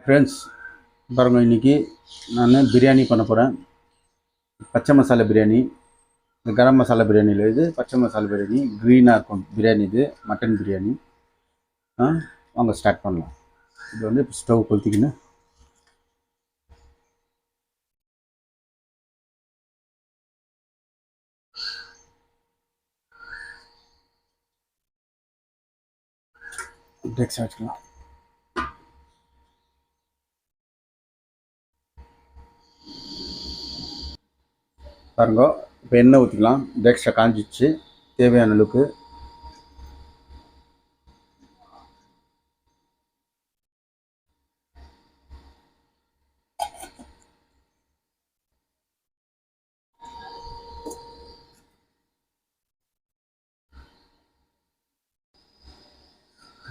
Friends, பாருங்கள், இன்றைக்கி நான் பிரியாணி பண்ண போகிறேன். பச்சை மசாலா பிரியாணி. இந்த கரம் மசாலா பிரியாணியில் இது பச்சை மசாலா பிரியாணி. க்ரீனாக இருக்கும் பிரியாணி. இது மட்டன் பிரியாணி. வாங்க ஸ்டார்ட் பண்ணலாம். இது வந்து ஸ்டவ் கொளுத்திக்கின்னு டெக்ஸ்ட் வச்சுக்கலாம். பாருங்க, இப்போ எண்ணெய் ஊற்றிக்கலாம். டெக்ஸ்ட்டை காஞ்சிச்சு. தேவையான அளவுக்கு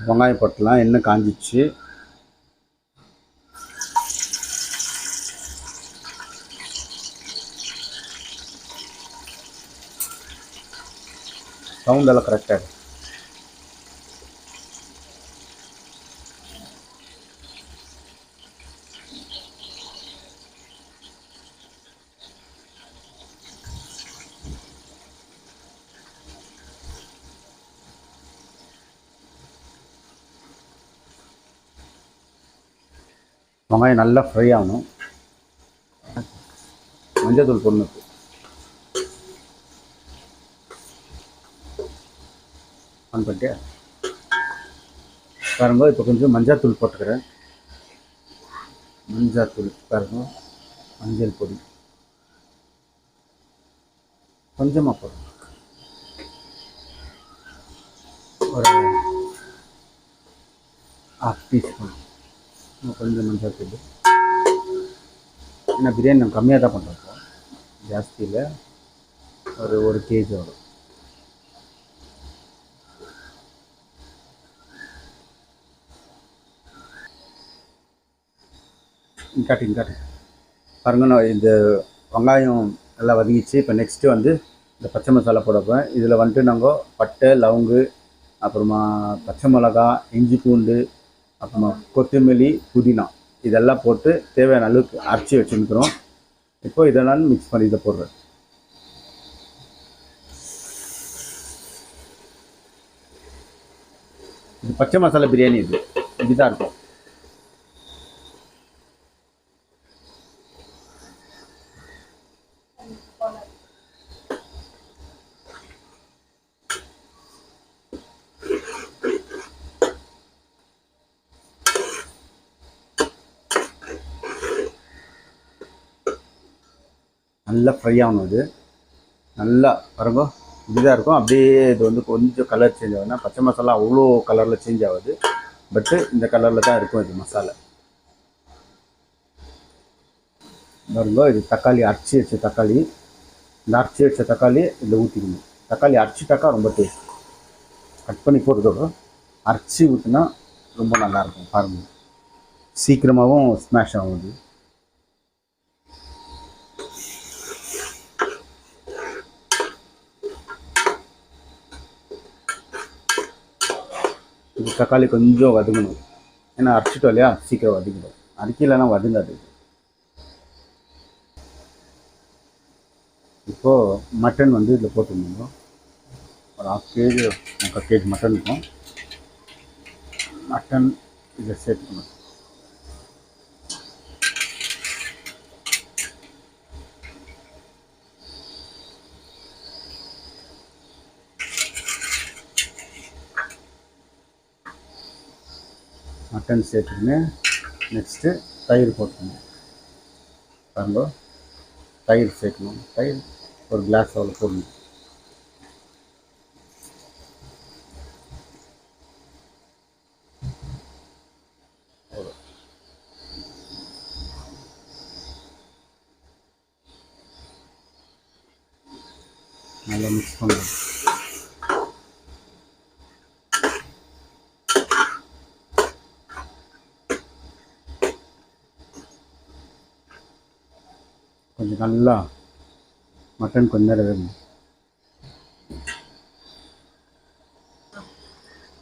வெங்காயம் போட்டுலாம். எண்ணெய் காஞ்சிச்சு. சவுண்டெல்லாம் கரெக்டாக இருக்கும். வெங்காயம் நல்லா ஃப்ரை ஆகணும். மஞ்சள் தூள் போடணும். ஆன் பண்ணிட்டு பாருங்க, இப்போ கொஞ்சம் மஞ்சள் தூள் போட்டுக்கிறேன். மஞ்சள் தூள் பாருங்க, மஞ்சள் பொடி கொஞ்சமாக போடுறோம். ஒரு 1/2 டீஸ்பூன் கொஞ்சம் மஞ்சள் தூள். ஏன்னா பிரியாணி நம்ம கம்மியாக தான் பண்ணுறோம், ஜாஸ்தியில். ஒரு கேஜி வரும். காட்டு பாருங்க, நான் இந்த வெங்காயம் நல்லா வதங்கிச்சு. இப்போ நெக்ஸ்ட்டு வந்து இந்த பச்சை மசாலா போட போகிறேன். இதில் வந்துட்டு நாங்கள் பட்டை, லவங்கு, அப்புறமா பச்சை மிளகா, இஞ்சி பூண்டு, அப்புறமா கொத்தமல்லி, புதினா இதெல்லாம் போட்டு தேவையான அளவுக்கு அரைச்சி வச்சுருக்கிறோம். இப்போ இதெல்லாம் மிக்ஸ் பண்ணி இதை போடுறேன். இது பச்சை மசாலா பிரியாணி. இதுதான் இருக்கும். நல்லா ஃப்ரை ஆகணும். இது நல்லா பாருங்க, இப்படிதான் இருக்கும். அப்படியே இது வந்து கொஞ்சம் கலர் சேஞ்ச் ஆகுதுன்னா, பச்சை மசாலா அவ்வளோ கலரில் சேஞ்ச் ஆகுது. பட்டு இந்த கலரில் தான் இருக்கும் இது மசாலா. பாருங்க, இது தக்காளி அரைச்சி வச்ச தக்காளி. இந்த அரைச்சி வச்ச தக்காளி இதில் ஊற்றிக்கணும். தக்காளி அரைச்சிட்டாக்கா ரொம்ப டேஸ்ட். கட் பண்ணி போட்டுக்கோ. அரைச்சி ஊற்றினா ரொம்ப நல்லாயிருக்கும். பாருங்கள், சீக்கிரமாகவும் ஸ்மாஷ் ஆகுது. இது தக்காளி கொஞ்சம் வதங்கணும். ஏன்னா அரைச்சிட்டோம் இல்லையா, சீக்கிரம் வதங்கிடும். அரைக்கலைன்னா வதங்காது. இப்போது மட்டன் வந்து இதில் போட்டுருந்தோம். ஒரு 1/2 கேஜி 3/4 கேஜி மட்டன் இருக்கும். மட்டன் இதில் சேர்த்துக்கணும். மட்டன் சேர்த்துக்கின்னு நெக்ஸ்ட்டு தயிர் போட்டுக்கணும். பாருங்க, தயிர் சேர்க்கணும். தயிர் ஒரு கிளாஸ் அவ்வளோ போடணும். நல்லா மிக்ஸ் பண்ணணும். கொஞ்சம் நல்லா மட்டன் கொஞ்சம் நேரம் வேணும்.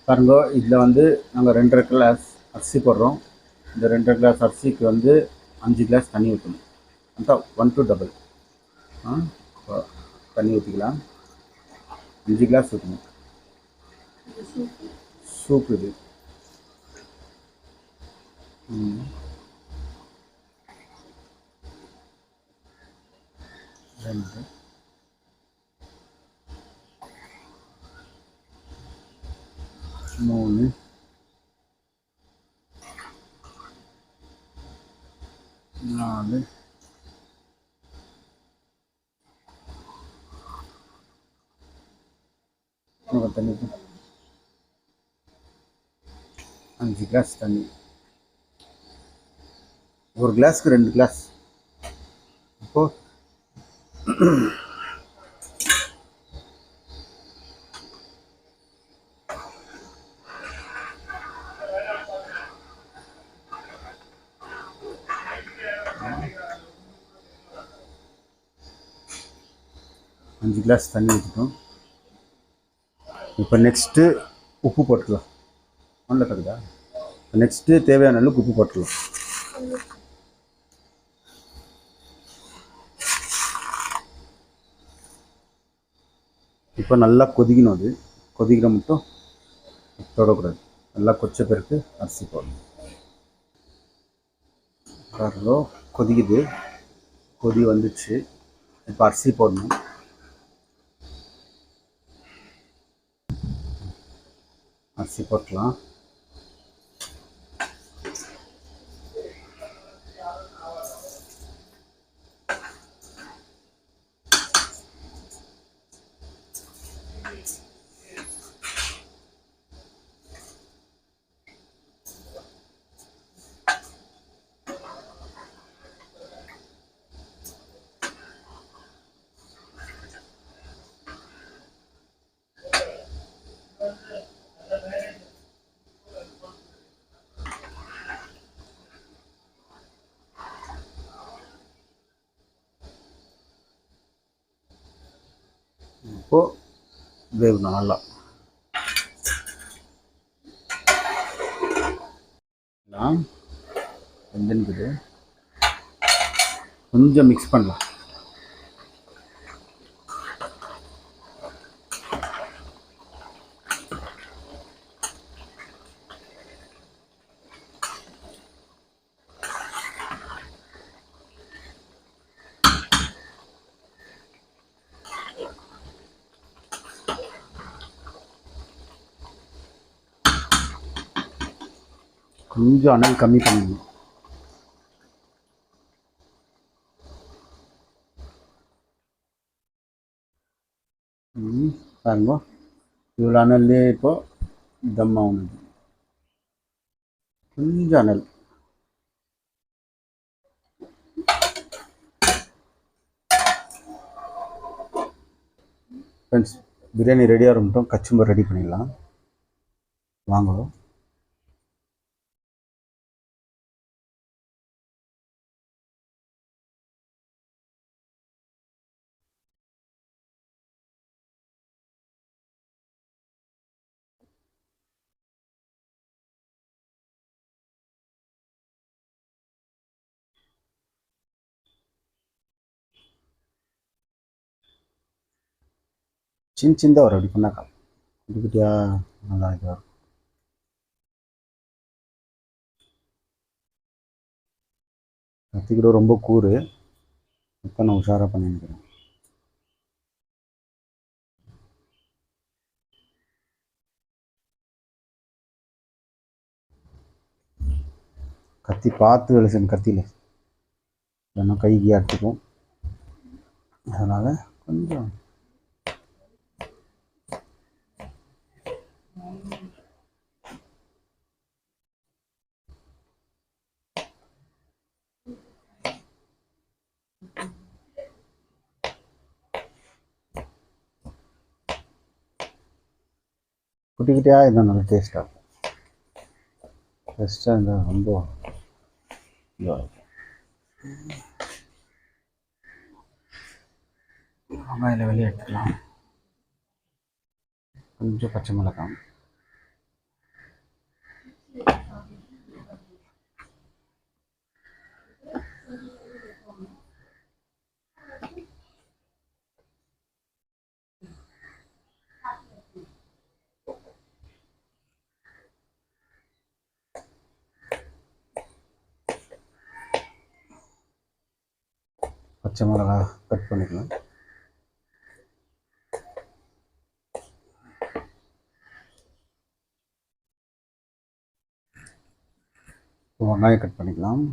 பாருங்க, இதில் வந்து நாங்கள் 2.5 கிளாஸ் அரிசி போடுறோம். இந்த 2 கிளாஸ் அரிசிக்கு வந்து 5 கிளாஸ் தண்ணி ஊற்றணும். அதான் 1 to டபுள் தண்ணி ஊற்றிக்கலாம். 5 கிளாஸ் ஊற்றணும். சூப் இது. ரெண்டு 3 4 தண்ணி 5 கிளாஸ் தண்ணி. ஒரு கிளாஸ்க்கு 2 கிளாஸ். இப்போது அஞ்சு கிளாஸ் தண்ணி ஊற்றிட்டோம். இப்போ நெக்ஸ்ட்டு உப்பு போட்டுக்கலாம். ஒன்றில் தருதா? நெக்ஸ்ட்டு தேவையான அளவுக்கு உப்பு போட்டுக்கலாம். இப்போ நல்லா கொதிக்கணும். அது கொதிக்கிற மட்டும் தொடக்கூடாது. நல்லா கொச்ச பிறகு அரிசி போடணும். பாருங்க கொதிக்குது. கொதி வந்துடுச்சு. இப்போ அரிசி போடணும். அரிசி போட்டலாம். இப்போது வேகணும் நல்லா. வெந்துக்குது. கொஞ்சம் மிக்ஸ் பண்ணலாம். கொஞ்சம் அனல் கம்மி பண்ணணும். பாருங்க இவ்வளோ அனல்லே இப்போது தம் ஆகணும். கொஞ்சம் அனல். ஃப்ரெண்ட்ஸ் பிரியாணி ரெடியாக இருக்கட்டும். கச்சும்பர் ரெடி பண்ணிடலாம் வாங்க. சின்னதாக வரும். அப்படி பண்ணாக்கா குட்டி குட்டியாக நல்லா இது வரும். கத்தி கூட ரொம்ப கூறு. இப்போ நான் உஷாராக பண்ணிக்கிறேன். கத்தி பார்த்து வேலை செய்யணும். கத்தியில் இல்லைன்னா கைக்கு அடிச்சுக்கும். அதனால் கொஞ்சம் குட்டி குட்டியாக இருந்தால் நல்லா டேஸ்ட்டாக இருக்கும். டேஸ்ட்டாக இருந்தால் ரொம்ப இதுவாக இருக்கும். வெங்காயம் வெளியே எடுத்துக்கலாம். கொஞ்சம் பச்சை மிளகாய், பச்சை மிளகா கட் பண்ணிக்கலாம். வெங்காயம் கட் பண்ணிக்கலாம்.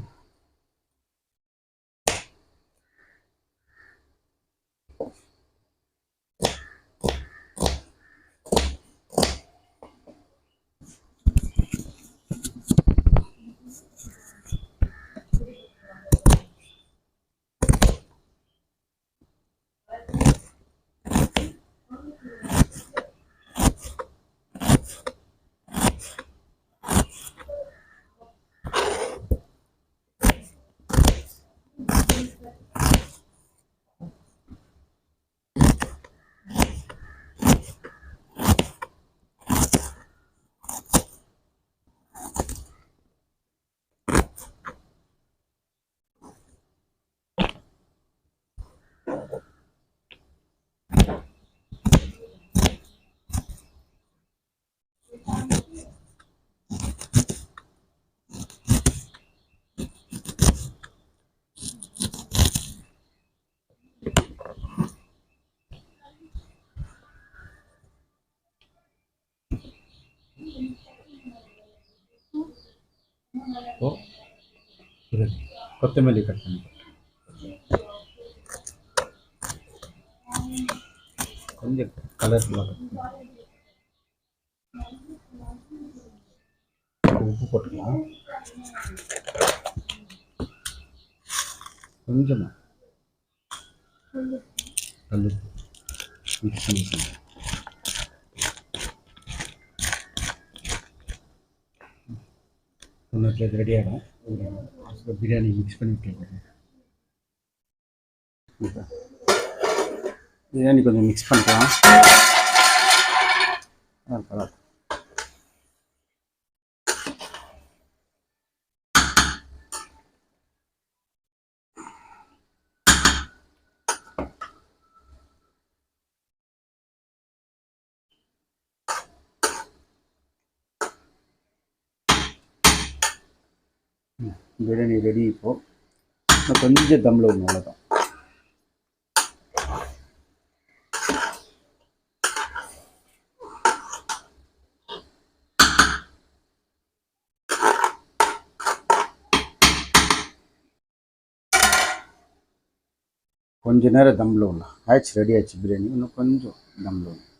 கொத்தமல்லி கட் பண்ணி கொஞ்சம் கலர்ஃபுல்லாக உப்பு போட்டுக்கலாம். கொஞ்சமாக கல் மிக்ஸ் பண்ணிக்கலாம். ஒன்று ரெடி ஆகிடும். பிரியாணி மிக்ஸ் பண்ணி விட்டுருக்கேன். பிரியாணி கொஞ்சம் மிக்ஸ் பண்ணிக்கலாம். பிரியாணி ரெடி. இப்போது கொஞ்சம் தம்மில் ஒன்று அவ்வளோதான். கொஞ்ச நேரம் தம்மில் ஒன்று ஆயிடுச்சு, ரெடி ஆயிடுச்சு பிரியாணி. இன்னும் கொஞ்சம் தம்மில் ஒன்று